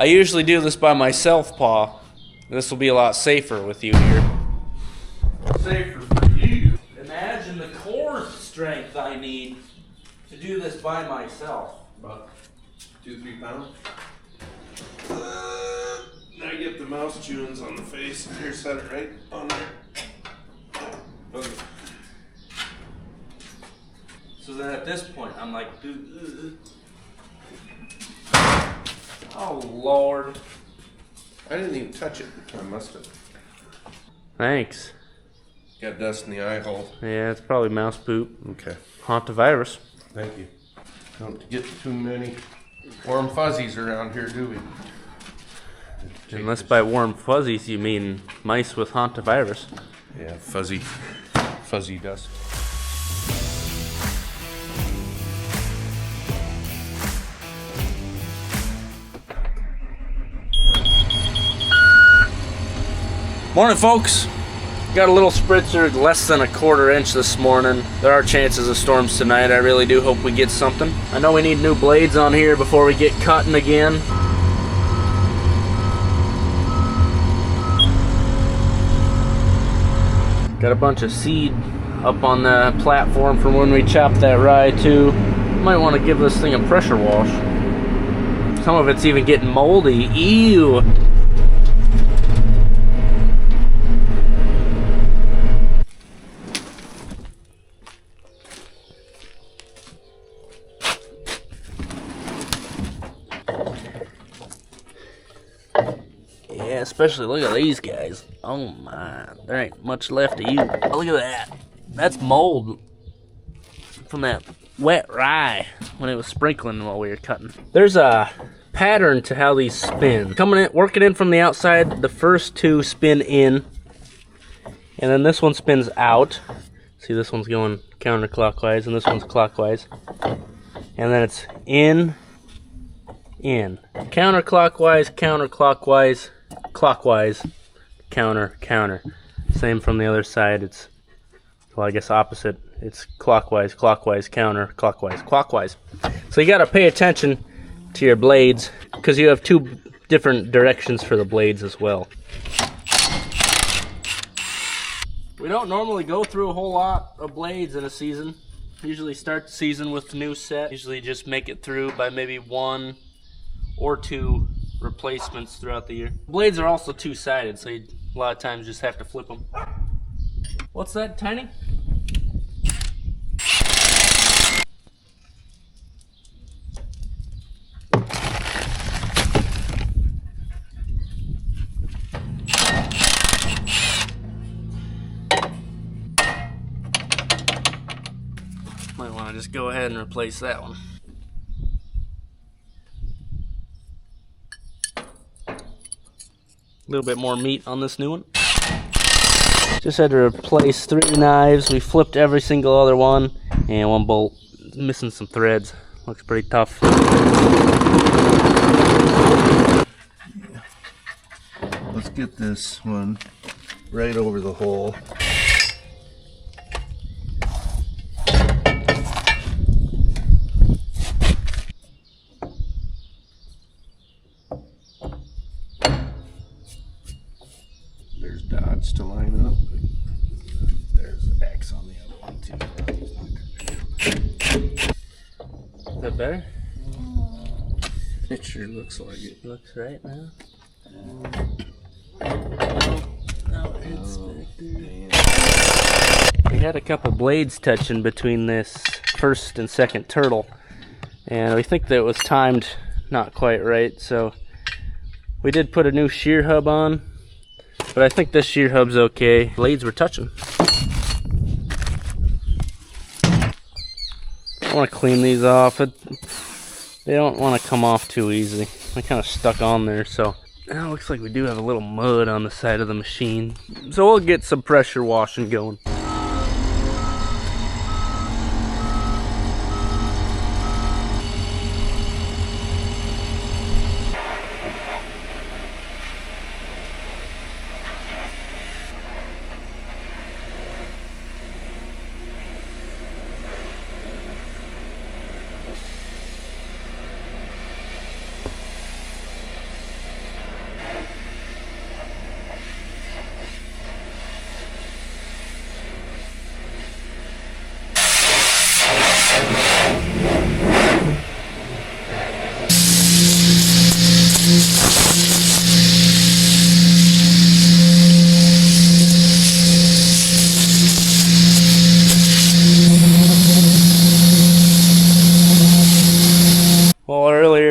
I usually do this by myself, Pa. This will be a lot safer with you here. Safer for you? Imagine the core strength I need to do this by myself. About 2-3 pounds. Now get the mouse tunes on the face. Here, set it right on there. Okay. So then at this point, I'm like, oh Lord. I didn't even touch it. I must have. Thanks. Got dust in the eye hole. Yeah, it's probably mouse poop. Okay. Hantavirus. Thank you. Don't get too many warm fuzzies around here, do we? Unless by warm fuzzies you mean mice with hantavirus. Yeah, fuzzy dust. Morning, folks. Got a little spritzer, less than a 1/4 inch this morning. There are chances of storms tonight. I really do hope we get something. I know we need new blades on here before we get cutting again. Got a bunch of seed up on the platform from when we chopped that rye too. Might want to give this thing a pressure wash. Some of it's even getting moldy. Ew. Yeah, especially look at these guys. Oh my, there ain't much left of you. Oh, look at that. That's mold from that wet rye when it was sprinkling while we were cutting. There's a pattern to how these spin. Coming in, working in from the outside, the first two spin in, and then this one spins out. See, this one's going counterclockwise, and this one's clockwise. And then it's in, counterclockwise, counterclockwise, clockwise, counter, counter. Same from the other side. It's, well, I guess opposite. It's clockwise, clockwise, counter, clockwise, clockwise. So you got to pay attention to your blades because you have two different directions for the blades as well. We don't normally go through a whole lot of blades in a season. Usually start the season with the new set. Usually just make it through by maybe 1 or 2 replacements throughout the year. Blades are also two-sided, so you a lot of times just have to flip them. What's that, Tiny? Might want to just go ahead and replace that one. A little bit more meat on this new one. Just had to replace 3 knives. We flipped every single other one, and 1 bolt missing some threads. Looks pretty tough. Let's get this one right over the hole. There's dots to line up. There's X on the other one too. Is that better? It sure looks like it. Looks right now. We had a couple blades touching between this first and second turtle, and we think that it was timed not quite right, so we did put a new shear hub on, but I think this shear hub's okay. Blades were touching. I want to clean these off. They don't want to come off too easy. They're kind of stuck on there, so now it looks like we do have a little mud on the side of the machine. So we'll get some pressure washing going.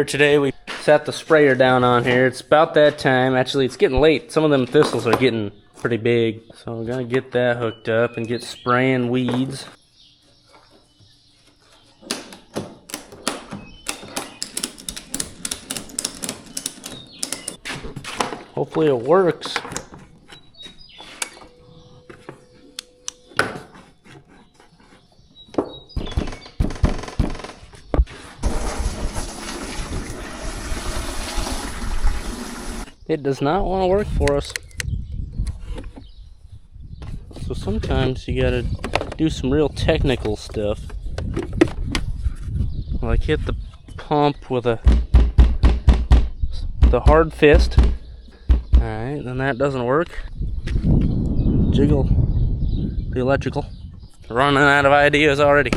Earlier today we sat the sprayer down on here. It's about that time. Actually, it's getting late. Some of them thistles are getting pretty big. So we're gonna get that hooked up and get spraying weeds. Hopefully it works. It does not want to work for us. So sometimes you gotta do some real technical stuff. Like hit the pump with the hard fist. Alright, then that doesn't work. Jiggle the electrical. Running out of ideas already.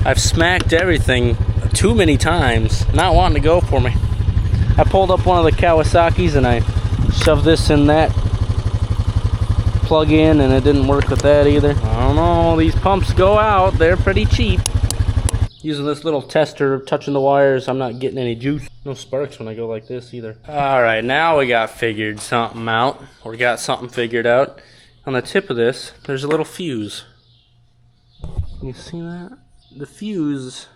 I've smacked everything too many times, not wanting to go for me. I pulled up one of the Kawasaki's and I shoved this in that plug in and it didn't work with that either. I don't know, these pumps go out, they're pretty cheap. Using this little tester, touching the wires, I'm not getting any juice. No sparks when I go like this either. Alright, now we got something out. Or got something figured out. On the tip of this, there's a little fuse. Can you see that? The fuse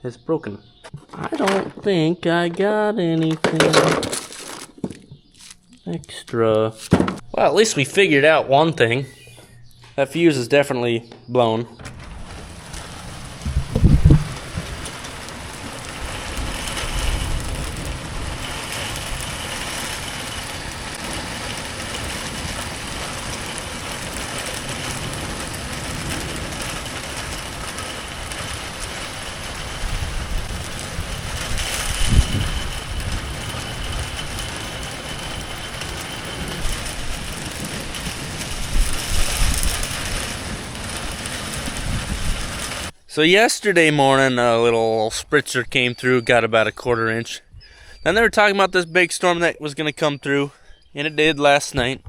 is broken. I don't think I got anything extra. Well, at least we figured out one thing. That fuse is definitely blown. So yesterday morning, a little spritzer came through, got about a 1/4 inch. Then they were talking about this big storm that was going to come through, and it did last night.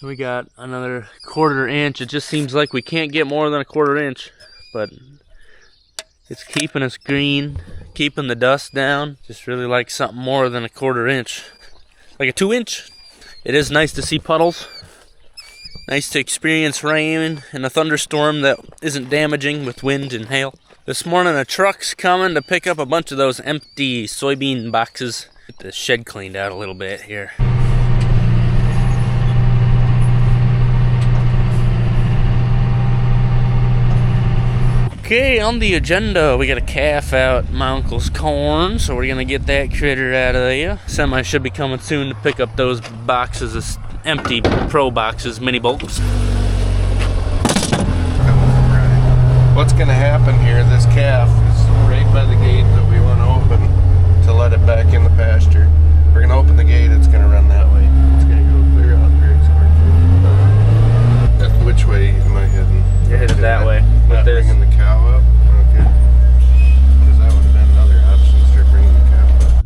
We got another 1/4 inch. It just seems like we can't get more than a 1/4 inch, but it's keeping us green, keeping the dust down. Just really like something more than a 1/4 inch. Like a 2 inch. It is nice to see puddles. Nice to experience rain and a thunderstorm that isn't damaging with wind and hail. This morning a truck's coming to pick up a bunch of those empty soybean boxes. Get the shed cleaned out a little bit here. Okay, on the agenda, we got a calf out in my uncle's corn, so we're gonna get that critter out of there. Semi should be coming soon to pick up those boxes of empty pro boxes, mini bulks. What's going to happen here, this calf is right by the gate that we want to open to let it back in the pasture. We're going to open the gate, it's going to run that way. It's going to go clear out Greg's corn. Which way am I heading? You're headed that way. Not bringing the cow up? Okay. Because that would have been another option, to start bringing the cow up.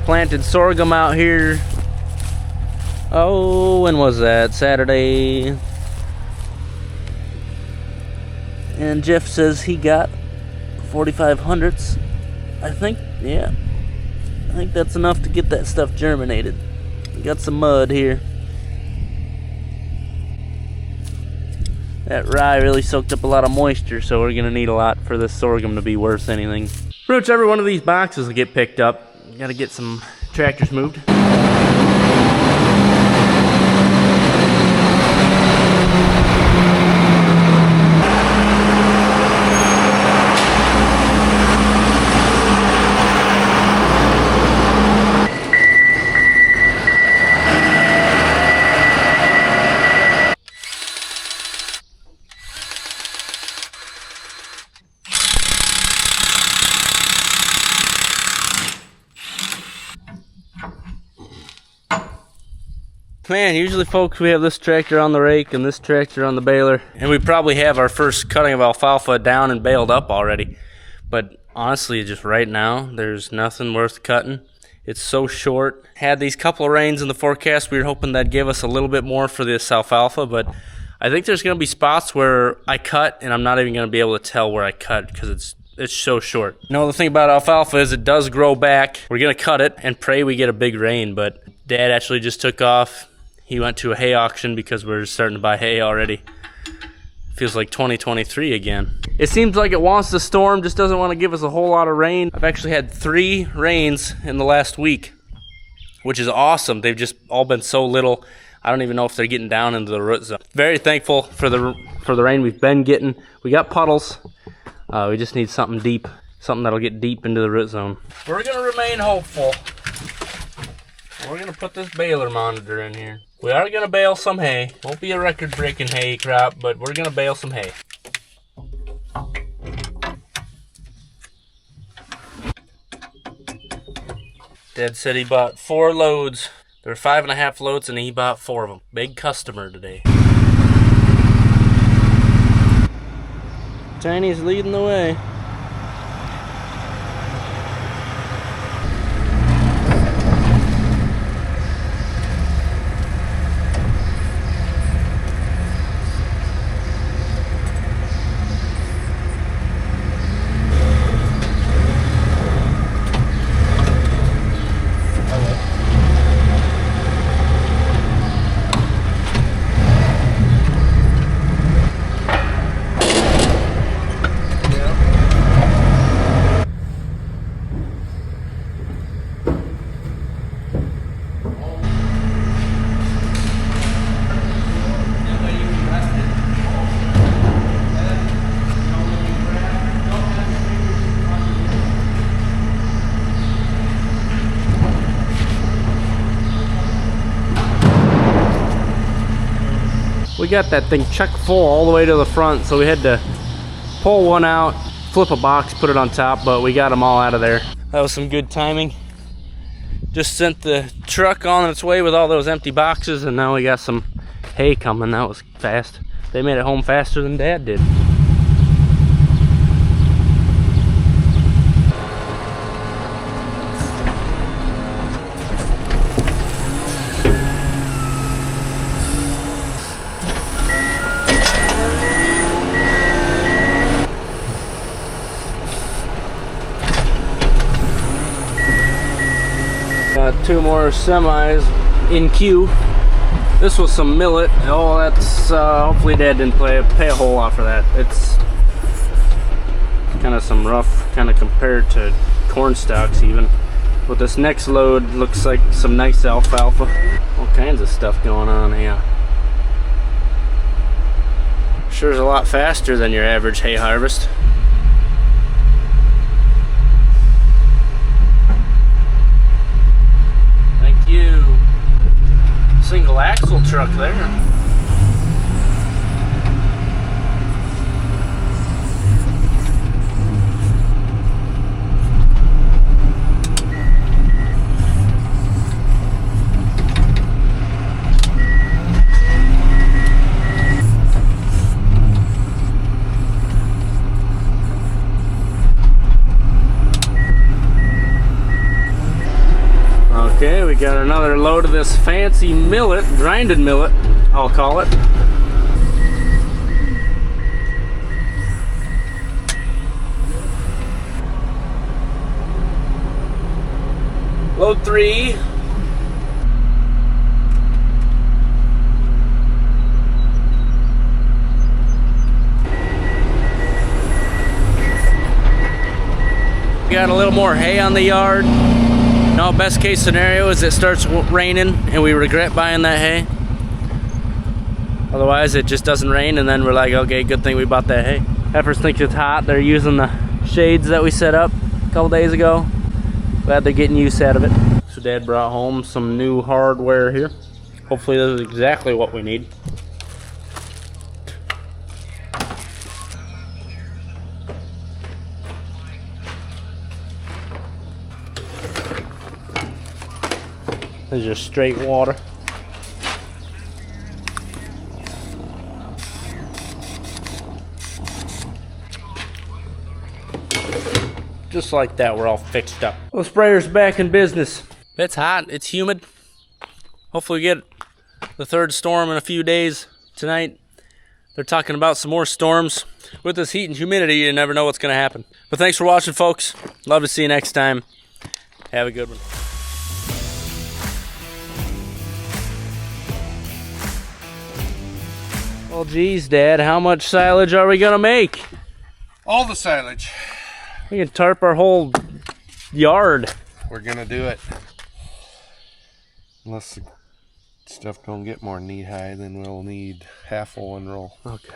Planted sorghum out here. Oh, when was that? Saturday. And Jeff says he got 4,500s. I think, yeah. I think that's enough to get that stuff germinated. We got some mud here. That rye really soaked up a lot of moisture, so we're gonna need a lot for this sorghum to be worth anything. Pretty much every one of these boxes will get picked up. Gotta get some tractors moved. Man, usually folks, we have this tractor on the rake and this tractor on the baler, and we probably have our first cutting of alfalfa down and baled up already. But honestly, just right now, there's nothing worth cutting. It's so short. Had these couple of rains in the forecast, we were hoping that'd give us a little bit more for this alfalfa, but I think there's going to be spots where I cut and I'm not even going to be able to tell where I cut because it's so short. You know, the thing about alfalfa is it does grow back. We're going to cut it and pray we get a big rain, but Dad actually just took off. He went to a hay auction because we're starting to buy hay already. Feels like 2023 again. It seems like it wants to storm, just doesn't want to give us a whole lot of rain. I've actually had 3 rains in the last week, which is awesome. They've just all been so little. I don't even know if they're getting down into the root zone. Very thankful for the rain we've been getting. We got puddles. We just need something deep, something that'll get deep into the root zone. We're gonna remain hopeful. We're gonna put this baler monitor in here. We are gonna bale some hay. Won't be a record-breaking hay crop, but we're gonna bale some hay. Dad said he bought 4 loads. There were 5.5 loads and he bought 4 of them. Big customer today. Tiny's leading the way. We got that thing chuck full all the way to the front, so we had to pull one out, flip a box, put it on top, but we got them all out of there. That was some good timing. Just sent the truck on its way with all those empty boxes, and now we got some hay coming. That was fast. They made it home faster than Dad did. Got 2 more semis in queue. This was some millet. Oh, that's hopefully Dad didn't pay a whole lot for that. It's kind of some rough, kind of compared to corn stalks even. But this next load looks like some nice alfalfa. All kinds of stuff going on here. Sure is a lot faster than your average hay harvest. Single axle truck there. Okay, we got another load of this fancy millet, grinded millet, I'll call it. Load 3. Got a little more hay on the yard. No, best case scenario is it starts raining and we regret buying that hay. Otherwise it just doesn't rain and then we're like, okay, good thing we bought that hay. Heifers think it's hot. They're using the shades that we set up a couple days ago. Glad they're getting use out of it. So Dad brought home some new hardware here. Hopefully this is exactly what we need. This is just straight water. Just like that, we're all fixed up. Well, the sprayer's back in business. It's hot, it's humid. Hopefully we get the third storm in a few days tonight. They're talking about some more storms. With this heat and humidity, you never know what's going to happen. But thanks for watching, folks. Love to see you next time. Have a good one. Well, geez, Dad, how much silage are we going to make? All the silage. We can tarp our whole yard. We're going to do it. Unless the stuff don't get more knee high, then we'll need half a one roll. Okay.